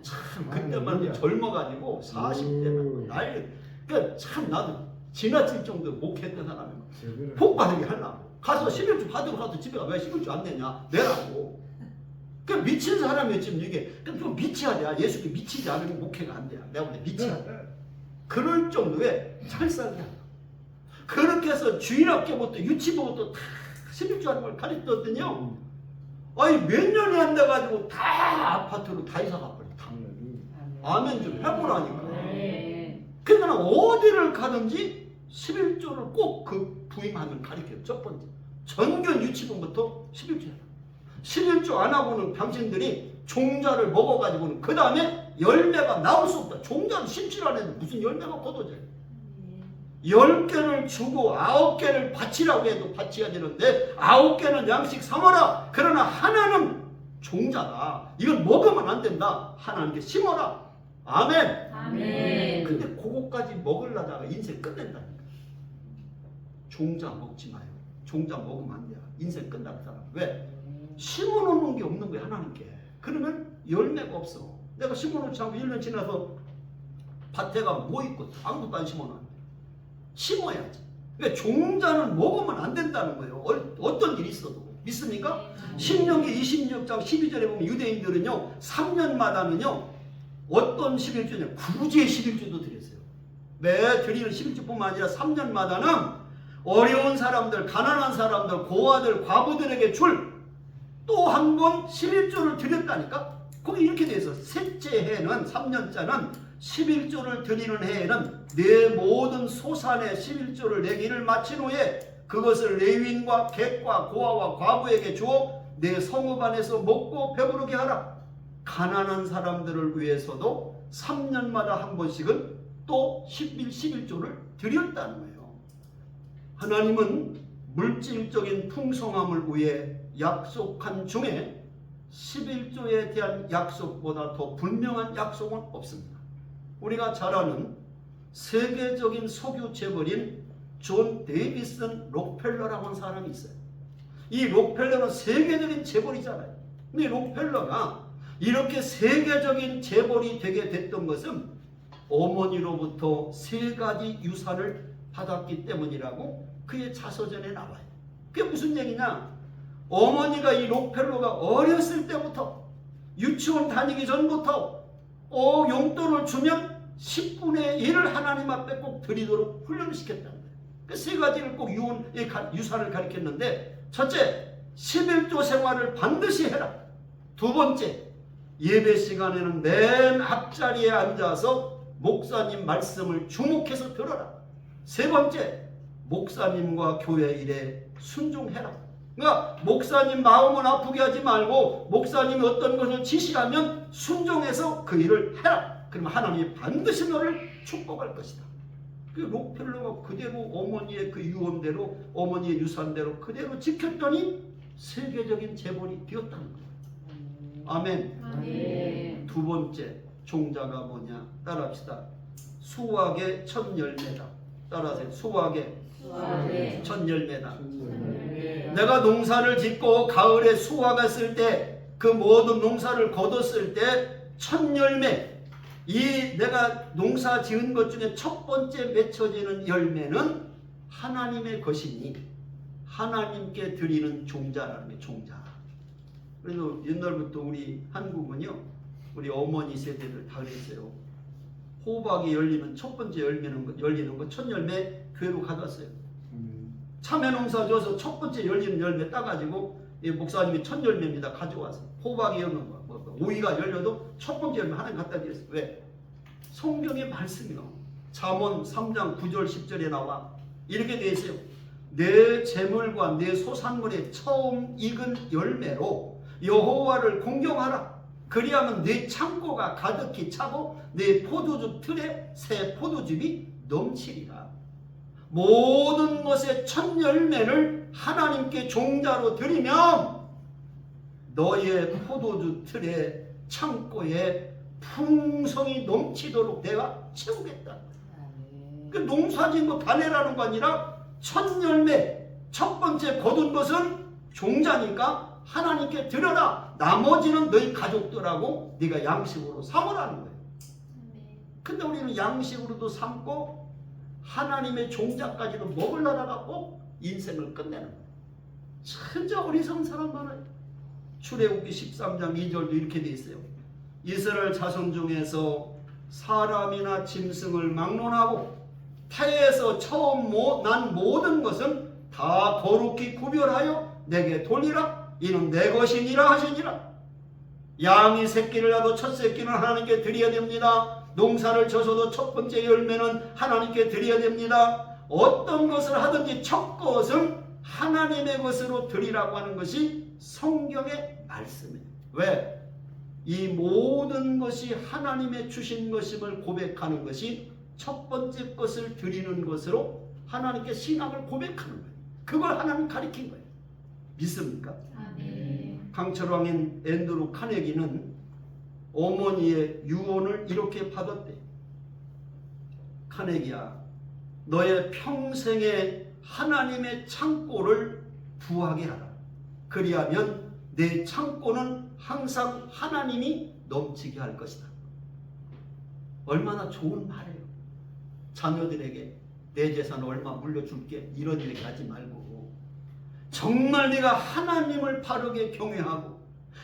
참 그때만 해도 젊어가지고 40대나 나이 그러니까 참 나는 지나칠 정도 목했던 사람이고 복 받으게 하려고 가서 11조 받으러 가서 집에 가 왜 11조 안 내냐 내라고. 그 미친 사람이 지금 이게 좀 미치야 돼. 예수께 미치지 않으면 목회가 안 돼. 내가 볼때 미치야 돼. 그럴 정도의 찰싹이야. 그렇게 해서 주일학교부터 유치부부터 다 11조 하는 걸 가르쳤더니요. 아니 몇 년이 안 돼가지고 다 아파트로 다 이사 가버려. 아멘 좀 해보라니까. 근데 나는 어디를 가든지 11조를 꼭 그 부임하면 가르쳐요. 첫 번째 전교 유치부부터 11조 해라. 11조 안 하고는 당신들이 종자를 먹어가지고는 그 다음에 열매가 나올 수 없다. 종자는 심지를 안 했는데 무슨 열매가 걷어져요. 10개를 주고 9개를 바치라고 해도 바치야 되는데 9개는 양식 삼아라. 그러나 하나는 종자다. 이건 먹으면 안 된다. 하나님께 심어라. 아멘. 아멘. 근데 그거까지 먹으려다가 인생 끝낸다니까. 종자 먹지 마요. 종자 먹으면 안 돼요. 인생 끝날 사람. 왜? 심어놓는 게 없는 거야 하나님께. 그러면 열매가 없어. 내가 심어놓지 않고 1년 지나서 밭에가 뭐 있고 아무것도 안 심어놔. 심어야지. 그러니까 종자는 먹으면 안 된다는 거예요. 어떤 일이 있어도. 믿습니까? 신명기 26장 12절에 보면 유대인들은요 3년마다는요 어떤 11조냐 구제 11조도 드렸어요. 매 드리는 11조뿐만 아니라 3년마다는 어려운 사람들, 가난한 사람들, 고아들, 과부들에게 줄 또 한 번 11조를 드렸다니까? 거기 이렇게 돼 있어. 셋째 해는 3년자는 11조를 드리는 해에는 내 모든 소산의 11조를 내기를 마친 후에 그것을 레위인과 객과 고아와 과부에게 주어 내 성읍 안에서 먹고 배부르게 하라. 가난한 사람들을 위해서도 3년마다 한 번씩은 또 11조를 드렸다는 거예요. 하나님은 물질적인 풍성함을 위해 약속한 중에 11조에 대한 약속보다 더 분명한 약속은 없습니다. 우리가 잘 아는 세계적인 석유 재벌인 존 데이비슨 록펠러라고 하는 사람이 있어요. 이 록펠러는 세계적인 재벌이잖아요. 근데 록펠러가 이렇게 세계적인 재벌이 되게 됐던 것은 어머니로부터 3가지 유산을 받았기 때문이라고 그의 자서전에 나와요. 그게 무슨 얘기냐? 어머니가 이 록펠러가 어렸을 때부터 유치원 다니기 전부터 용돈을 주면 10분의 1을 하나님 앞에 꼭 드리도록 훈련을 시켰다는 거예요. 그 3가지를 꼭 유산을 가르쳤는데 첫째, 11조 생활을 반드시 해라. 두 번째, 예배 시간에는 맨 앞자리에 앉아서 목사님 말씀을 주목해서 들어라. 세 번째, 목사님과 교회 일에 순종해라. 그러니까 목사님 마음은 아프게 하지 말고 목사님이 어떤 것을 지시하면 순종해서 그 일을 해라. 그러면 하나님이 반드시 너를 축복할 것이다. 그 록펠러가 그대로 어머니의 그 유언대로 어머니의 유산대로 그대로 지켰더니 세계적인 재벌이 되었다는 거예요. 아멘. 아멘. 두 번째 종자가 뭐냐? 따라합시다. 수확의 첫 열매다. 따라하세요. 수확의 첫 열매다. 내가 농사를 짓고 가을에 수확했을 때 그 모든 농사를 거뒀을 때 첫 열매, 이 내가 농사 지은 것 중에 첫 번째 맺혀지는 열매는 하나님의 것이니 하나님께 드리는 종자라는 게 종자. 그래도 옛날부터 우리 한국은요, 우리 어머니 세대들 다 그랬어요. 호박이 열리는 첫 번째 열리는 거 첫 열매 교회로 가져왔어요. 참외 농사 줘서 첫 번째 열리는 열매 따가지고 이 목사님이 첫 열매입니다 가져와서 호박이 열는 거, 오이가 열려도 첫 번째 열매 하나 갖다 드렸어요. 왜? 성경의 말씀이요. 잠언 3장 9절 10절에 나와 이렇게 되어 있어요. 내 재물과 내 소산물의 처음 익은 열매로 여호와를 공경하라. 그리하면 내 창고가 가득히 차고 내 포도주 틀에 새 포도즙이 넘치리라. 모든 것의 첫 열매를 하나님께 종자로 드리면 너의 포도주 틀에 창고에 풍성이 넘치도록 내가 채우겠다. 그 농사진 거 다 내라는 거 아니라 첫 열매, 첫 번째 거둔 것은 종자니까 하나님께 드려라. 나머지는 너희 가족들하고 네가 양식으로 삼으라는 거예요. 근데 우리는 양식으로도 삼고 하나님의 종자까지도 먹으려다가 꼭 인생을 끝내는 거예요. 진짜 어리석은 사람 많아요. 출애굽기 13장 2절도 이렇게 돼 있어요. 이스라엘 자손 중에서 사람이나 짐승을 막론하고 태에서 처음 난 모든 것은 다 거룩히 구별하여 내게 돌리라. 이는 내 것이니라 하시니라. 양이 새끼를 낳아도 첫 새끼는 하나님께 드려야 됩니다. 농사를 져서도 첫 번째 열매는 하나님께 드려야 됩니다. 어떤 것을 하든지 첫 것은 하나님의 것으로 드리라고 하는 것이 성경의 말씀이에요. 왜? 이 모든 것이 하나님의 주신 것임을 고백하는 것이 첫 번째 것을 드리는 것으로 하나님께 신앙을 고백하는 거예요. 그걸 하나님 가르친 거예요. 믿습니까? 아멘. 강철왕인 앤드루 카네기는 어머니의 유언을 이렇게 받았대. 카네기야, 너의 평생에 하나님의 창고를 부하게 하라. 그리하면 내 창고는 항상 하나님이 넘치게 할 것이다. 얼마나 좋은 말이에요. 자녀들에게 내 재산 얼마 물려줄게 이런 얘기 하지 말고 정말 네가 하나님을 바르게 경외하고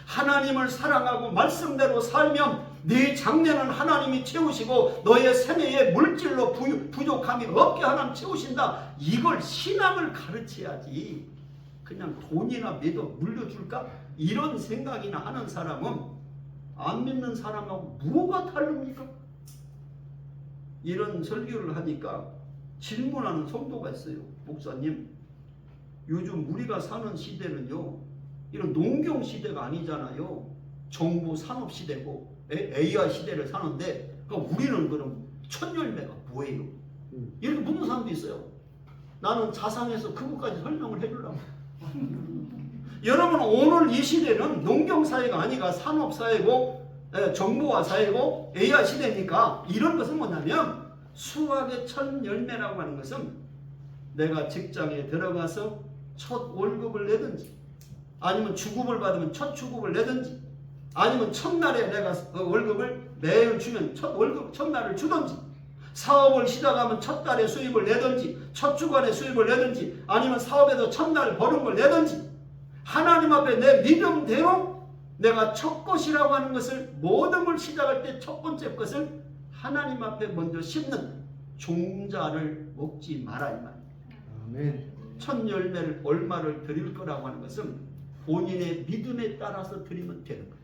하나님을 사랑하고 말씀대로 살면 네 장래는 하나님이 채우시고 너의 생애에 물질로 부족함이 없게 하나님 채우신다. 이걸 신앙을 가르쳐야지. 그냥 돈이나 믿어 물려줄까? 이런 생각이나 하는 사람은 안 믿는 사람하고 뭐가 다릅니까? 이런 설교를 하니까 질문하는 성도가 있어요. 목사님, 요즘 우리가 사는 시대는요, 이런 농경 시대가 아니잖아요. 정보 산업 시대고 AI 시대를 사는데 우리는 그럼 첫 열매가 뭐예요? 이렇게 묻는 사람도 있어요. 나는 자상해서 그것까지 설명을 해주려고. 여러분, 오늘 이 시대는 농경사회가 아니라 산업사회고 정보화 사회고 AI 시대니까 이런 것은 뭐냐면 수학의 첫 열매라고 하는 것은 내가 직장에 들어가서 첫 월급을 내든지 아니면 주급을 받으면 첫 주급을 내든지 아니면 첫날에 내가 월급을 매일 주면 첫날을 주든지 사업을 시작하면 첫 달에 수입을 내든지 첫 주간에 수입을 내든지 아니면 사업에서 첫날 버는 걸 내든지 하나님 앞에 내 믿음대로 내가 첫 것이라고 하는 것을 모든 걸 시작할 때 첫 번째 것을 하나님 앞에 먼저 심는 종자를 먹지 마라 이 말이에요. 아멘. 첫 열매를 얼마를 드릴 거라고 하는 것은 본인의 믿음에 따라서 드리면 되는 거예요.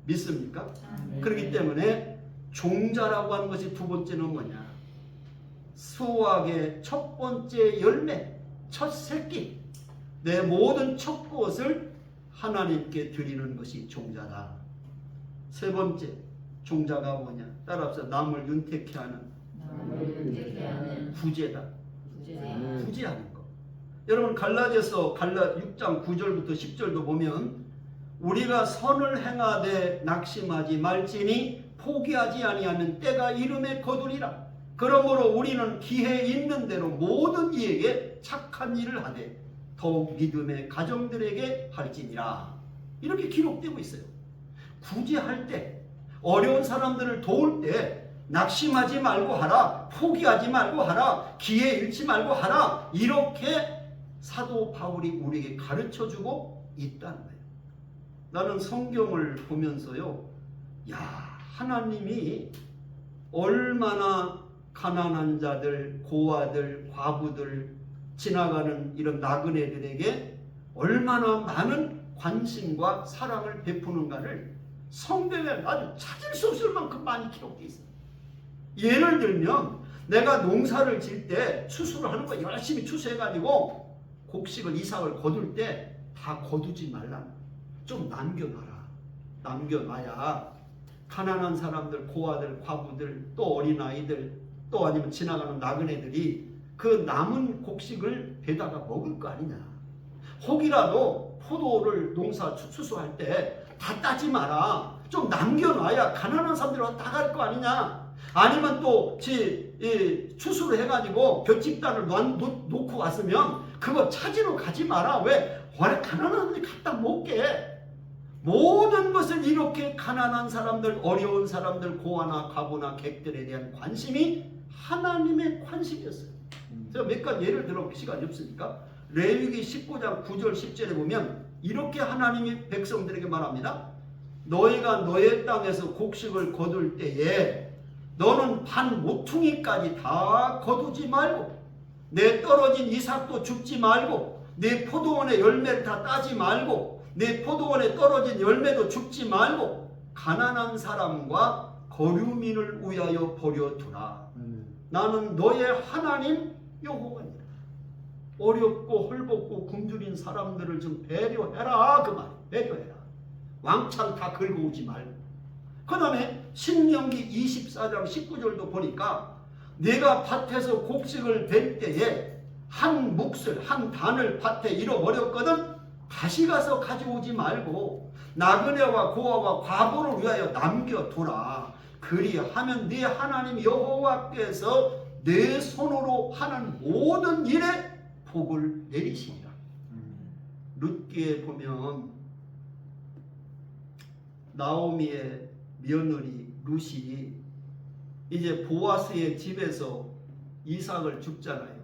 믿습니까? 아멘. 그렇기 때문에 종자라고 하는 것이 두 번째는 뭐냐? 수확의 첫 번째 열매, 첫 새끼, 내 모든 첫 것을 하나님께 드리는 것이 종자다. 세 번째 종자가 뭐냐? 따라서 남을 윤택케 하는 구제다. 구제하는 것. 여러분 갈라디아서 6장 9절부터 10절도 보면 우리가 선을 행하되 낙심하지 말지니 포기하지 아니하면 때가 이름에 거두리라. 그러므로 우리는 기회 있는 대로 모든 이에게 착한 일을 하되 더욱 믿음의 가정들에게 할지니라. 이렇게 기록되고 있어요. 구제할 때 어려운 사람들을 도울 때 낙심하지 말고 하라, 포기하지 말고 하라, 기회 잃지 말고 하라, 이렇게 사도 바울이 우리에게 가르쳐주고 있다는 거예요. 나는 성경을 보면서요, 야, 하나님이 얼마나 가난한 자들, 고아들, 과부들, 지나가는 이런 나그네들에게 얼마나 많은 관심과 사랑을 베푸는가를 성경에 아주 찾을 수 없을 만큼 많이 기록되어 있어요. 예를 들면 내가 농사를 질 때 추수를 하는 거 열심히 추수해가지고 곡식을 이삭을 거둘 때 다 거두지 말라. 좀 남겨놔라. 남겨놔야 가난한 사람들, 고아들, 과부들, 또 어린아이들, 또 아니면 지나가는 나그네들이 그 남은 곡식을 배다가 먹을 거 아니냐. 혹이라도 포도를 농사 추수할 때 다 따지 마라. 좀 남겨놔야 가난한 사람들이 따갈 거 아니냐. 아니면 또 추수를 해가지고 볏집단을 놓고 왔으면 그거 찾으러 가지 마라. 왜? 워낙 가난한 사람들이 갖다 먹게. 모든 것을 이렇게 가난한 사람들, 어려운 사람들, 고아나 과부나 객들에 대한 관심이 하나님의 관심이었어요. 제가 몇 가지 예를 들어볼 시간이 없으니까 레위기 19장 9절 10절에 보면 이렇게 하나님이 백성들에게 말합니다. 너희가 너의 땅에서 곡식을 거둘 때에 너는 반 모퉁이까지 다 거두지 말고 내 떨어진 이삭도 줍지 말고 내 포도원의 열매를 다 따지 말고 내 포도원에 떨어진 열매도 줍지 말고 가난한 사람과 거류민을 위하여 버려두라. 나는 너의 하나님 여호와니라. 어렵고 헐벗고 굶주린 사람들을 좀 배려해라. 그 말이야. 배려해라. 왕창 다 긁어오지 말고. 그 다음에 신명기 24장 19절도 보니까 내가 밭에서 곡식을 벨 때에 한 몫을 한 단을 밭에 잃어버렸거든 다시 가서 가져오지 말고 나그네와 고아와 과부를 위하여 남겨두라. 그리하면 네 하나님 여호와께서 내 손으로 하는 모든 일에 복을 내리시리라. 룻기에 보면 나오미의 며느리 룻이 이제 보아스의 집에서 이삭을 줍잖아요.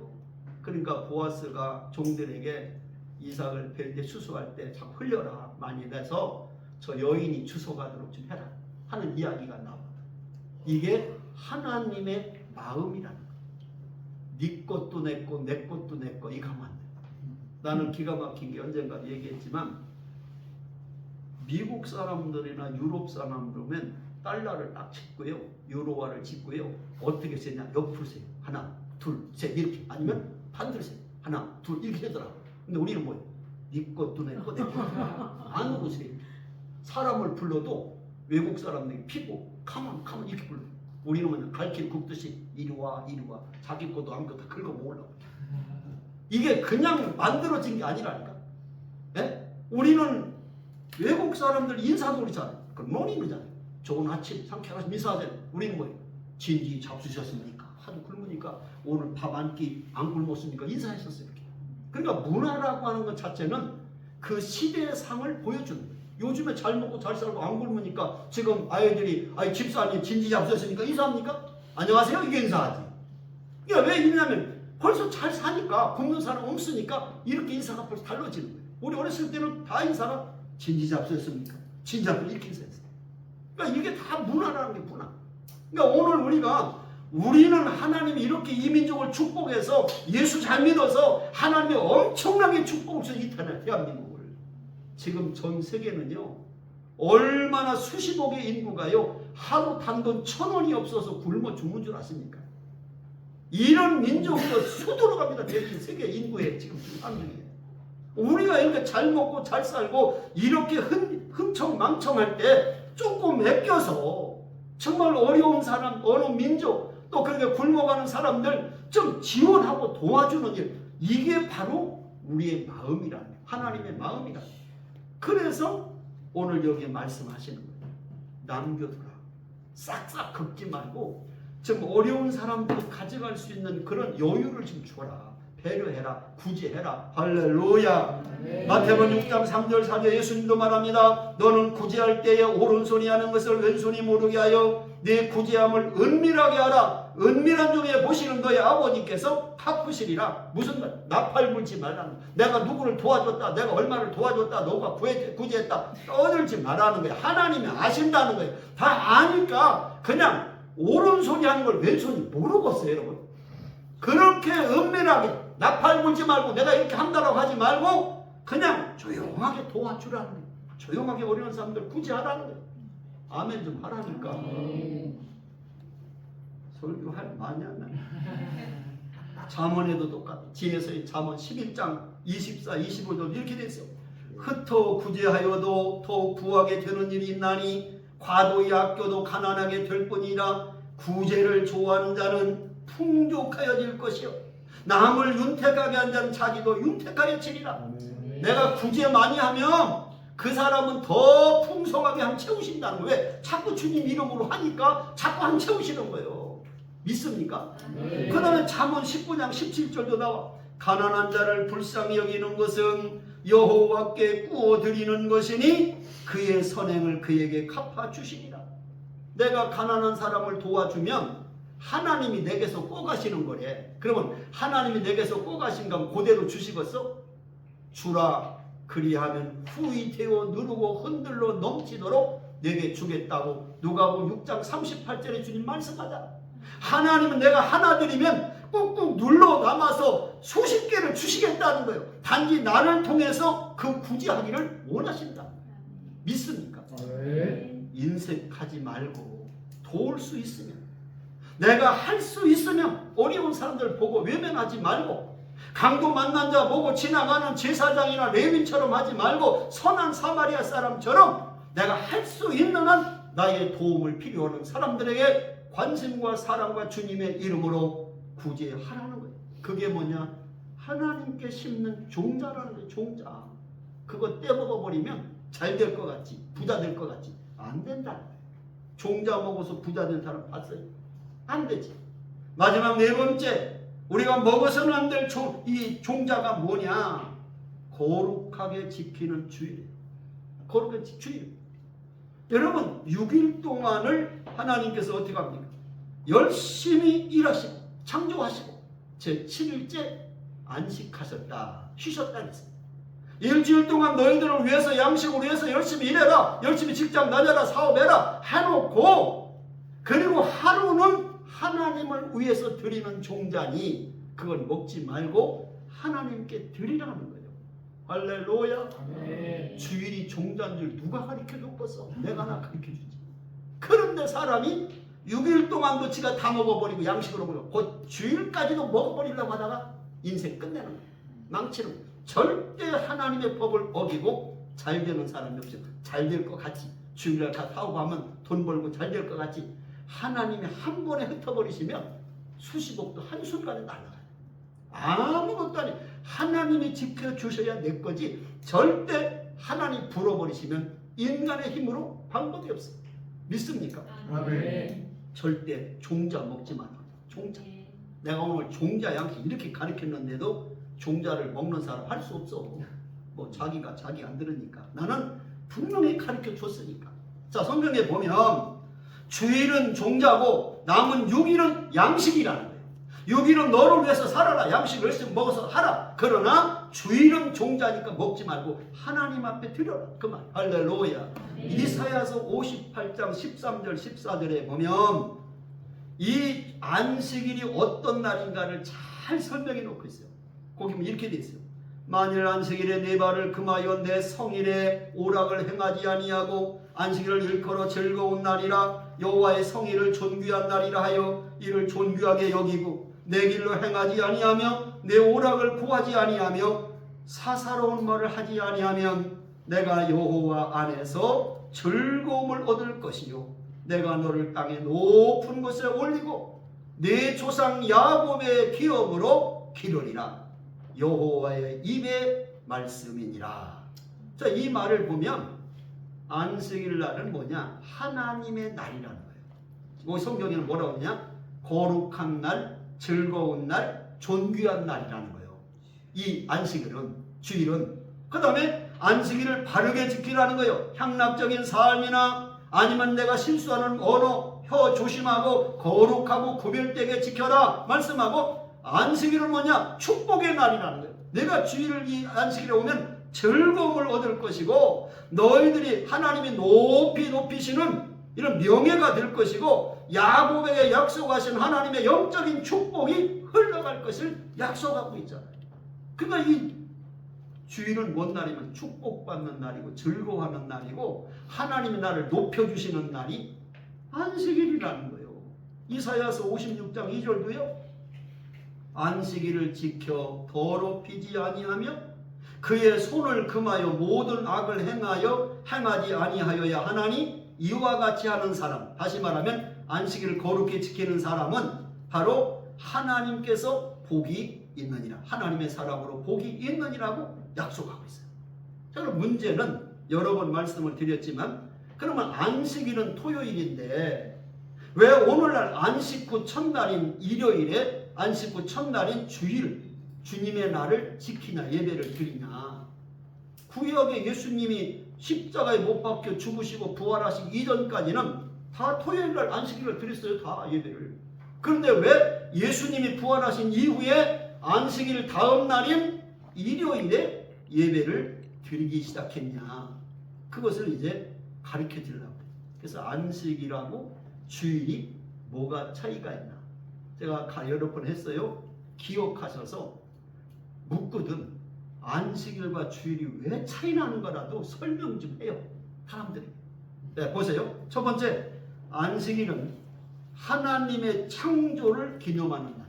그러니까 보아스가 종들에게 이삭을 벨 때 추수할 때 참 흘려라 많이 내서 저 여인이 추수가도록 좀 해라 하는 이야기가 나와요. 이게 하나님의 마음이라는 거예요. 네 것도 내 거, 내 것도 내 거 이거 하면 안 돼. 나는 기가 막힌 게 언젠가 얘기했지만 미국 사람들이나 유럽 사람들은 달러를 딱 짓고요. 유로화를 짓고요. 어떻게 세냐? 옆으로 세요. 하나, 둘, 셋 이렇게. 아니면 반대로 세요. 하나, 둘 이렇게 되더라고. 근데 우리는 뭐예요? 네 것도 내 거, 내 거. 안으로 세요. 사람을 불러도 외국 사람들이 피고 가만 이렇게 불러. 우리는 그냥 갈길 굽듯이 이리 와. 자기 것도 아무것도 다 긁어 먹으려고. 이게 그냥 만들어진 게 아니라니까. 예? 우리는 외국 사람들 인사놀이잖아요. 그럼 모닝이잖아요. 좋은 아침 상쾌하게 인사하잖아요. 우리는 뭐예요? 진지 잡수셨습니까? 하도 굶으니까 오늘 밥 한 끼 안 굶었습니까? 인사하셨어요. 이렇게. 그러니까 문화라고 하는 것 자체는 그 시대의 상을 보여주는 거예요. 요즘에 잘 먹고 잘 살고 안 굶으니까 지금 아이들이 집사님 진지 잡수셨습니까? 인사합니까? 안녕하세요 이게 인사하지. 그러니까 왜 이러냐면 벌써 잘 사니까 굶는 사람 없으니까 이렇게 인사가 벌써 달라지는 거예요. 우리 어렸을 때는 다 인사가 진지 잡수셨습니까? 진지 잡수 이렇게 인사했어요. 그러니까 이게 다 문화라는 게 문화. 그러니까 우리는 하나님이 이렇게 이민족을 축복해서 예수 잘 믿어서 하나님이 엄청나게 축복을 주셔서 이 대한민국을 지금 전 세계는요 얼마나 수십억의 인구가요 하루 단돈 1,000원이 없어서 굶어 죽는 줄 아십니까? 이런 민족도 수두로 갑니다. 세계 인구의 지금 환경에 우리가 이렇게 잘 먹고 잘 살고 이렇게 흥청망청할 때 조금 아껴서 정말 어려운 사람, 어느 민족 또 그렇게 굶어가는 사람들 좀 지원하고 도와주는 일 이게 바로 우리의 마음이라는 거예요. 하나님의 마음이라는 거예요. 그래서 오늘 여기에 말씀하시는 거예요. 남겨두라. 싹싹 긁지 말고 좀 어려운 사람들이 가져갈 수 있는 그런 여유를 좀 줘라. 배려해라, 구제해라. 할렐루야. 마태복음 6장 3절 4절 예수님도 말합니다. 너는 구제할 때에 오른손이 하는 것을 왼손이 모르게 하여 네 구제함을 은밀하게 하라. 은밀한 중에 보시는 너의 아버지께서 갚으시리라. 무슨 말? 나팔 불지 말라는 거야. 내가 누구를 도와줬다, 내가 얼마를 도와줬다, 너가 구제했다 떠들지 말라는 거야. 하나님이 아신다는 거예요. 다 아니까 그냥 오른손이 하는 걸 왼손이 모르겠어요, 여러분. 그렇게 은밀하게 나팔 불지 말고 내가 이렇게 한다라고 하지 말고 그냥 조용하게 도와주라는 거예요. 조용하게 어려운 사람들 구제하라는 거예요. 아멘 좀 하라니까. 설교할 많이 안 나요. 잠언에도 똑같아. 지혜서의 잠언 11장 24, 25절 이렇게 돼 있어요. 흩어 구제하여도 더욱 부하게 되는 일이 있나니 과도히 아껴도 가난하게 될 뿐이라. 구제를 좋아하는 자는 풍족하여질 것이요 남을 윤택하게 한 자는 자기도 윤택하여지리라. 내가 구제 많이 하면 그 사람은 더 풍성하게 함 채우신다는 거예요. 왜? 자꾸 주님 이름으로 하니까 자꾸 함 채우시는 거예요. 믿습니까? 그 다음에 잠언 19장 17절도 나와. 가난한 자를 불쌍히 여기는 것은 여호와께 구워드리는 것이니 그의 선행을 그에게 갚아주시리라. 내가 가난한 사람을 도와주면 하나님이 내게서 꼬가시는 거래. 그러면 하나님이 내게서 꼬가신 건 그대로 주시겠어? 주라 그리하면 후히 태워 누르고 흔들러 넘치도록 내게 주겠다고 누가복음 6장 38절에 주님 말씀하잖아. 하나님은 내가 하나 드리면 꾹꾹 눌러 담아서 수십 개를 주시겠다는 거예요. 단지 나를 통해서 그 구제하기를 원하신다. 믿습니까? 인색하지 말고 도울 수 있으면, 내가 할 수 있으면 어려운 사람들 보고 외면하지 말고, 강도 만난 자 보고 지나가는 제사장이나 레위인처럼 하지 말고 선한 사마리아 사람처럼 내가 할 수 있는 한 나의 도움을 필요하는 사람들에게 관심과 사랑과 주님의 이름으로 구제하라는 거예요. 그게 뭐냐? 하나님께 심는 종자라는 거예요. 종자. 그거 떼먹어버리면 잘 될 것 같지, 부자 될 것 같지. 안 된다. 종자 먹어서 부자 된 사람 봤어요? 안 되지. 마지막 네 번째, 우리가 먹어서는 안 될 이 종자가 뭐냐? 거룩하게 지키는 주일. 거룩하게 주일. 여러분 6일 동안을 하나님께서 어떻게 합니까? 열심히 일하시고 창조하시고 제7일째 안식하셨다, 쉬셨다 했어요. 일주일 동안 너희들을 위해서 양식을 위해서 열심히 일해라, 열심히 직장 다녀라, 사업해라 해놓고, 그리고 하루는 하나님을 위해서 드리는 종자니 그걸 먹지 말고 하나님께 드리라는 거예요. 할렐루야. 주일이 종자인 줄 누가 가르쳐줬겠어? 내가 나 가르쳐주지. 그런데 사람이 6일 동안도 지가 다 먹어버리고 양식으로 먹고 곧 주일까지도 먹어버리려고 하다가 인생 끝내는 거예요. 망치는 거예요. 절대 하나님의 법을 어기고 잘 되는 사람이 없어요. 잘 될 것 같이 주일날 다 사오고 하면 돈 벌고 잘 될 것 같이, 하나님이 한 번에 흩어버리시면 수십억도 한순간에 날아가요. 아무것도 아니에요. 하나님이 지켜주셔야 내 거지, 절대 하나님 불어버리시면 인간의 힘으로 방법이 없어요. 믿습니까? 아멘. 절대 종자 먹지 마라. 종자. 내가 오늘 종자 양식 이렇게 가르쳤는데도 종자를 먹는 사람 할 수 없어. 뭐 자기가 자기 안 들으니까. 나는 분명히 가르쳐 줬으니까. 자, 성경에 보면 주일은 종자고 남은 6일은 양식이라는 거예요. 6일은 너를 위해서 살아라. 양식을 열심히 먹어서 하라. 그러나 주일은 종자니까 먹지 말고 하나님 앞에 드려라. 그 말. 할렐루야. 이사야서 58장 13절 14절에 보면 이 안식일이 어떤 날인가를 잘 설명해 놓고 있어요. 거기 보면 이렇게 돼 있어요. 만일 안식일에 내 발을 금하여 내 성일에 오락을 행하지 아니하고 안식일을 일컬어 즐거운 날이라 여호와의 성일을 존귀한 날이라 하여 이를 존귀하게 여기고 내 길로 행하지 아니하며 내 오락을 구하지 아니하며 사사로운 말을 하지 아니하면 내가 여호와 안에서 즐거움을 얻을 것이요 내가 너를 땅의 높은 곳에 올리고 내 조상 야곱의 기업으로 기르리라. 여호와의 입의 말씀이니라. 자, 이 말을 보면 안식일 날은 뭐냐? 하나님의 날이라는 거예요. 성경에는 뭐라고 하냐? 거룩한 날, 즐거운 날, 존귀한 날이라는 거예요. 이 안식일은, 주일은. 그 다음에 안식일을 바르게 지키라는 거예요. 향락적인 삶이나 아니면 내가 실수하는 언어, 혀 조심하고 거룩하고 구별되게 지켜라 말씀하고, 안식일은 뭐냐? 축복의 날이라는 거예요. 내가 주일 이 안식일에 오면 즐거움을 얻을 것이고 너희들이 하나님이 높이 높이시는 이런 명예가 될 것이고 야곱에게 약속하신 하나님의 영적인 축복이 흘러갈 것을 약속하고 있잖아요. 그러니까 이 주일은 뭔 날이면 축복받는 날이고 즐거워하는 날이고 하나님이 나를 높여주시는 날이 안식일이라는 거예요. 이사야서 56장 2절도요. 안식일을 지켜 더럽히지 아니하며 그의 손을 금하여 모든 악을 행하지 아니하여야 하나니 이와 같이 하는 사람, 다시 말하면 안식일을 거룩히 지키는 사람은 바로 하나님께서 복이 있느니라, 하나님의 사람으로 복이 있느니라고 약속하고 있어요. 자, 그럼 문제는 여러 번 말씀을 드렸지만 그러면 안식일은 토요일인데 왜 오늘날 안식 후 첫날인 일요일에 안식 후 첫날인 주일 주님의 날을 지키냐, 예배를 드리냐. 구약에 예수님이 십자가에 못 박혀 죽으시고 부활하시기 이전까지는 다 토요일날 안식일을 드렸어요. 다 예배를. 그런데 왜 예수님이 부활하신 이후에 안식일 다음 날인 일요일에 예배를 드리기 시작했냐. 그것을 이제 가르쳐 드리려고. 그래서 안식일하고 주일이 뭐가 차이가 있나. 제가 여러 번 했어요. 기억하셔서 묻거든 안식일과 주일이 왜 차이 나는 거라도 설명 좀 해요. 사람들이. 네, 보세요. 첫 번째, 안식일은 하나님의 창조를 기념하는 날이에요.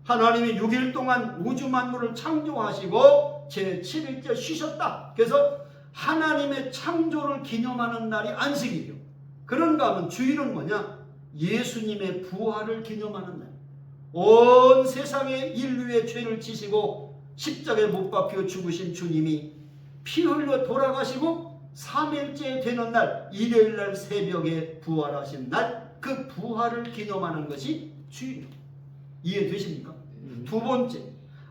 하나님이 6일 동안 우주 만물을 창조하시고 제7일째 쉬셨다. 그래서 하나님의 창조를 기념하는 날이 안식일이에요. 그런가 하면 주일은 뭐냐? 예수님의 부활을 기념하는 날. 온 세상의 인류의 죄를 지시고 십자가에 못 박혀 죽으신 주님이 피 흘려 돌아가시고 3일째 되는 날 일요일날 새벽에 부활하신 날, 그 부활을 기념하는 것이 주일입니다. 이해되십니까? 두 번째,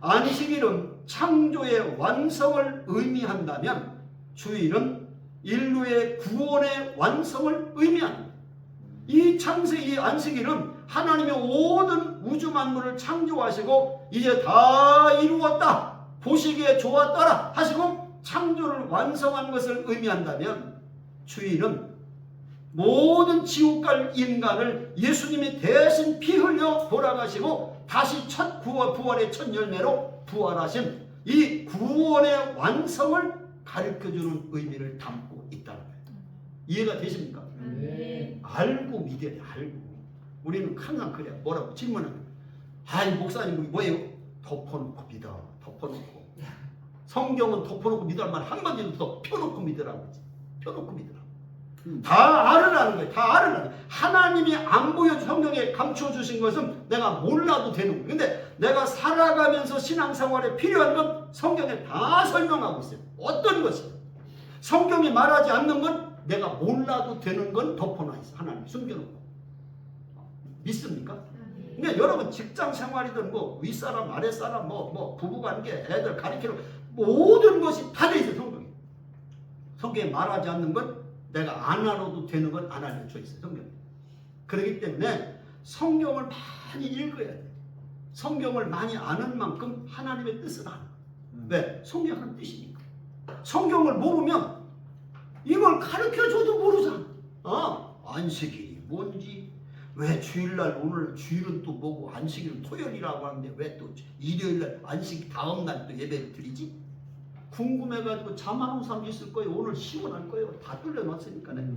안식일은 창조의 완성을 의미한다면 주일은 인류의 구원의 완성을 의미합니다. 이 창세기 안식일은 하나님의 모든 우주 만물을 창조하시고 이제 다 이루었다, 보시기에 좋았더라 하시고 창조를 완성한 것을 의미한다면 주일은 모든 지옥 갈 인간을 예수님이 대신 피 흘려 돌아가시고 다시 첫 부활의 첫 열매로 부활하신 이 구원의 완성을 가르쳐주는 의미를 담고 있다는 거예요. 이해가 되십니까? 네. 알고 믿어야 돼. 알고. 우리는 항상 그래. 뭐라고 질문하면 아이 목사님 뭐예요? 덮어놓고 믿어. 덮어놓고. 성경은 덮어놓고 믿으란 말 한마디도 더 펴놓고 믿으라고 하지. 펴놓고 믿으라고. 다 알으라는 거예요. 다 알으라는 거예요. 하나님이 안 보여준 성경에 감춰주신 것은 내가 몰라도 되는 거예요. 근데 내가 살아가면서 신앙생활에 필요한 건 성경에 다 설명하고 있어요. 어떤 것이. 성경이 말하지 않는 건 내가 몰라도 되는 건 덮어놔 있어. 하나님 숨겨놓고. 믿습니까? 그러니까 여러분 직장 생활이든 뭐 윗사람 아랫사람 뭐 부부관계 애들 가르치는 모든 것이 다 돼 있어요. 성경에. 성경에 말하지 않는 건 내가 안 알아도 되는 건 안 알려져 있어요. 성경에. 그렇기 때문에 성경을 많이 읽어야 돼. 성경을 많이 아는 만큼 하나님의 뜻을 알아. 왜? 성경은 뜻이니까. 성경을 모르면 이걸 가르쳐줘도 모르잖아. 안식일이 뭔지, 왜 주일날 오늘 주일은 또 뭐고 안식일은 토요일이라고 하는데 왜 또 일요일날 안식 다음날 또 예배를 드리지? 궁금해가지고 잠 안 오는 사람 있을 거예요. 오늘 시원할 거예요. 다 뚫려놨으니까네.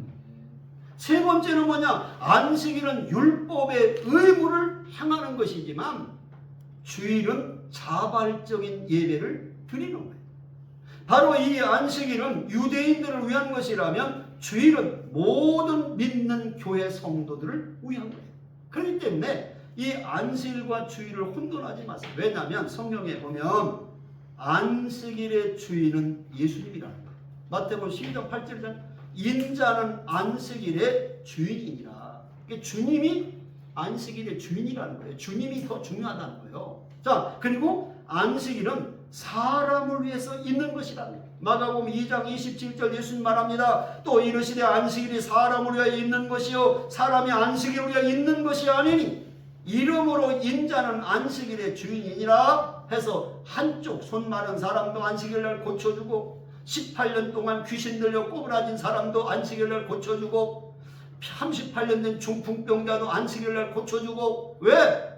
세 번째는 뭐냐? 안식일은 율법의 의무를 행하는 것이지만 주일은 자발적인 예배를 드리는 거예요. 바로 이 안식일은 유대인들을 위한 것이라면 주일은 모든 믿는 교회 성도들을 위한 거예요. 그렇기 때문에 이 안식일과 주일을 혼돈하지 마세요. 왜냐하면 성경에 보면 안식일의 주인은 예수님이라는 거예요. 마태복음 12장 8절에 인자는 안식일의 주인이니라. 주님이 안식일의 주인이라는 거예요. 주님이 더 중요하다는 거예요. 자, 그리고 안식일은 사람을 위해서 있는 것이랍니다. 마가복음 2장 27절 예수님 말합니다. 또 이르시되 안식일이 사람을 위하여 있는 것이요 사람이 안식일을 위하여 있는 것이 아니니 이름으로 인자는 안식일의 주인이니라 해서 한쪽 손 마른 사람도 안식일날 고쳐주고 18년 동안 귀신 들려 꼬부라진 사람도 안식일날 고쳐주고 38년 된 중풍병자도 안식일날 고쳐주고 왜?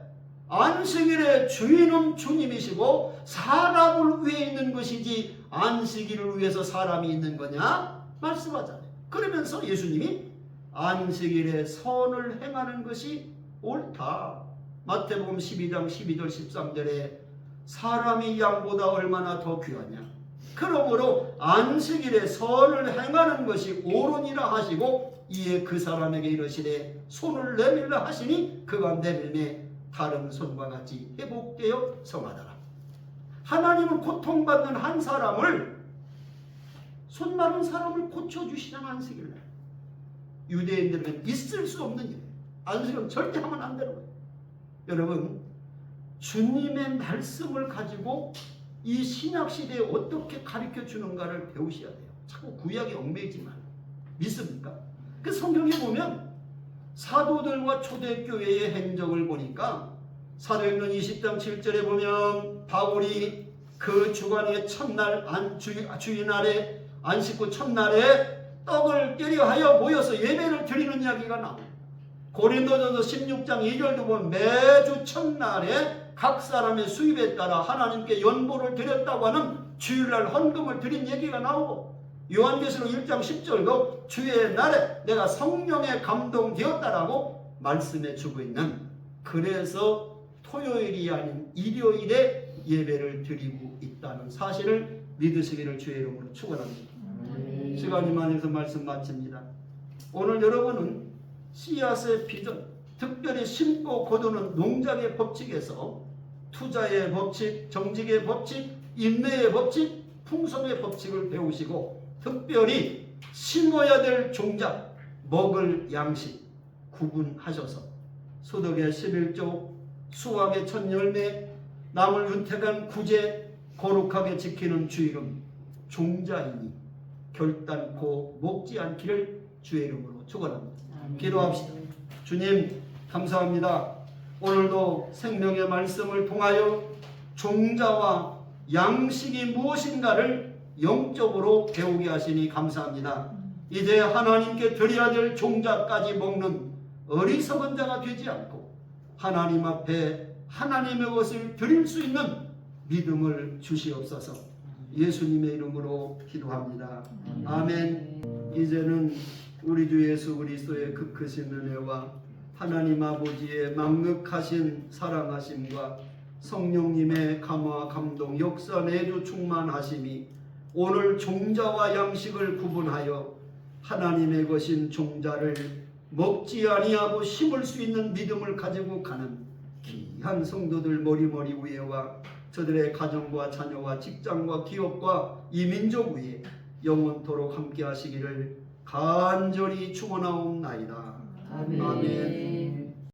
안식일의 주인은 주님이시고 사람을 위해 있는 것이지 안식일을 위해서 사람이 있는 거냐? 말씀하잖아요. 그러면서 예수님이 안식일에 선을 행하는 것이 옳다. 마태복음 12장 12절 13절에 사람이 양보다 얼마나 더 귀하냐. 그러므로 안식일에 선을 행하는 것이 옳으니라 하시고 이에 그 사람에게 이르시되 손을 내밀라 하시니 그가 내밀매 다른 손과 같이 회복되어 성하더라. 하나님은 고통받는 한 사람을 손 마른 사람을 고쳐주시잖아. 안식일날 유대인들은 있을 수 없는 일. 안식일은 절대 하면 안 되는 거예요. 여러분 주님의 말씀을 가지고 이 신약시대에 어떻게 가르쳐 주는가를 배우셔야 돼요. 자꾸 구약에 얽매이지만 믿습니까? 그 성경에 보면 사도들과 초대교회의 행적을 보니까 사도행전 20장 7절에 보면 바울이 그 주간의 첫날 주일날에 안식구 첫날에 떡을 깨려 하여 모여서 예배를 드리는 이야기가 나옵니다. 고린도전서 16장 2절도 보면 매주 첫날에 각 사람의 수입에 따라 하나님께 연보를 드렸다고 하는 주일날 헌금을 드린 얘기가 나오고 요한계시록 1장 10절도 주의 날에 내가 성령에 감동되었다라고 말씀해 주고 있는, 그래서 토요일이 아닌 일요일에 예배를 드리고 있다는 사실을 믿으시기를 주의 이름으로 축원합니다. 시간이 많이 해서 말씀 마칩니다. 오늘 여러분은 씨앗의 비전, 특별히 심고 거두는 농작의 법칙에서 투자의 법칙, 정직의 법칙, 인내의 법칙, 풍성의 법칙을 배우시고 특별히 심어야 될 종작, 먹을 양식 구분하셔서 소득의 11조, 수확의 첫 열매, 남을 윤택한 구제, 거룩하게 지키는 주이름 종자이니 결단코 먹지 않기를 주의 이름으로 축원합니다. 기도합시다. 주님 감사합니다. 오늘도 생명의 말씀을 통하여 종자와 양식이 무엇인가를 영적으로 배우게 하시니 감사합니다. 이제 하나님께 드려야 될 종자까지 먹는 어리석은 자가 되지 않고 하나님 앞에 하나님의 것을 드릴 수 있는 믿음을 주시옵소서. 예수님의 이름으로 기도합니다. 아멘. 이제는 우리 주 예수 그리스도의 그 크신 은혜와 하나님 아버지의 맘극하신 사랑하심과 성령님의 감화 감동 역사 내주 충만하심이 오늘 종자와 양식을 구분하여 하나님의 것인 종자를 먹지 아니하고 심을 수 있는 믿음을 가지고 가는 귀한 성도들 머리머리 위에와 저들의 가정과 자녀와 직장과 기업과 이 민족 위에 영원토록 함께 하시기를 간절히 축원하옵나이다. 아멘.